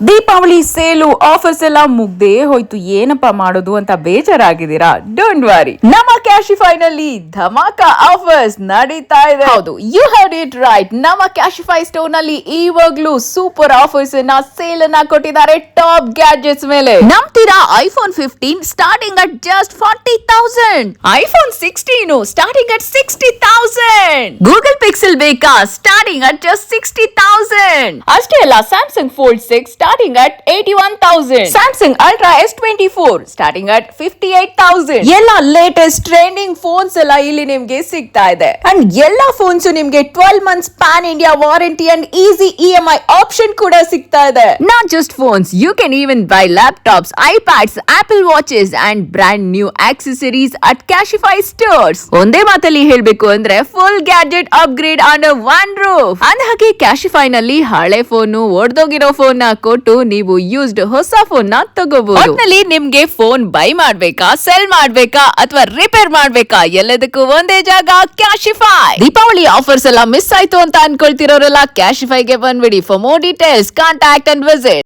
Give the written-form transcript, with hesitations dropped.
Deepavali sale offers ಎಲ್ಲ ಮುಗ್ದೇ ಹೋಯ್ತು, ಏನಪ್ಪ ಮಾಡೋದು ಅಂತ ಬೇಜಾರಾಗಿದ್ದೀರಾ? ಡೋಂಟ್ ವರಿ, ನಮ್ಮ ಕ್ಯಾಶಿಫೈ ನಲ್ಲಿ ಧಮಾಕ ಆಫರ್ಸ್ ನಡೀತಾ ಇದೆ. ಹೌದು, ಯು ಹರ್ಡ್ ಇಟ್ ರೈಟ್. ನಮ್ಮ ಕ್ಯಾಶಿಫೈ ಸ್ಟೋರ್ ನಲ್ಲಿ ಇವಾಗ್ಲೂ ಸೂಪರ್ ಆಫರ್ಸ್ ಸೇಲ್ ಅನ್ನ ಕೊಟ್ಟಿದ್ದಾರೆ ಟಾಪ್ ಗ್ಯಾಡ್ಜೆಟ್ಸ್ ಮೇಲೆ. ನಂಬ್ತೀರಾ? IPhone 15 starting at just 40,000, iPhone 16 starting at 60,000, Google Pixel ಬೇಕಾ ಸ್ಟಾರ್ಟಿಂಗ್ ಅಟ್ ಜಸ್ಟ್ 60,000. ಅಷ್ಟೇ ಅಲ್ಲ, Samsung Fold 6 starting at 81,000. Samsung Ultra S24 starting at 58,000. ಎಲ್ಲ ಲೇಟೆಸ್ಟ್ ಟ್ರೆಂಡಿಂಗ್ ಫೋನ್ಸ್ ಎಲ್ಲ ಇಲ್ಲಿ ನಿಮ್ಗೆ ಸಿಗ್ತಾ ಇದೆ. ಅಂಡ್ ಎಲ್ಲಾ ಫೋನ್ಸ್ ನಿಮ್ಗೆ 12 months pan India warranty and easy EMI option ಕೂಡ ಸಿಗ್ತಾ ಇದೆ. Not just phones, you can even buy laptops, iPads, Apple watches and brand new accessories at Cashify stores. ಒಂದೇ ಮಾತಲ್ಲಿ ಹೇಳ್ಬೇಕು ಅಂದ್ರೆ full gadget upgrade under one roof. ಅಂದಹಾಗೆ Cashify ನಲ್ಲಿ ಹಳೆ ಫೋನ್, ಒಡೆದೋಗಿರೋ ಫೋನ್ ಕೊಟ್ಟು ನೀವು ಯೂಸ್ಡ್ ಹೊಸ ಫೋನ್ ನ ತಗೋಬಹುದು. ಒಟ್ನಲ್ಲಿ ನಿಮ್ಗೆ ಫೋನ್ ಬೈ ಮಾಡ್ಬೇಕಾ, ಸೆಲ್ ಮಾಡ್ಬೇಕಾ ಅಥವಾ ರಿಪೇರ್ ಮಾಡ್ಬೇಕಾ, ಎಲ್ಲದಕ್ಕೂ ಒಂದೇ ಜಾಗ ಕ್ಯಾಶಿಫೈ. ದೀಪಾವಳಿ ಆಫರ್ಸ್ ಎಲ್ಲ ಮಿಸ್ ಆಯ್ತು ಅಂತ ಅನ್ಕೊಳ್ತಿರೋರೆಲ್ಲ ಕ್ಯಾಶಿಫೈಗೆ ಬಂದ್ಬಿಡಿ. For more details contact and visit.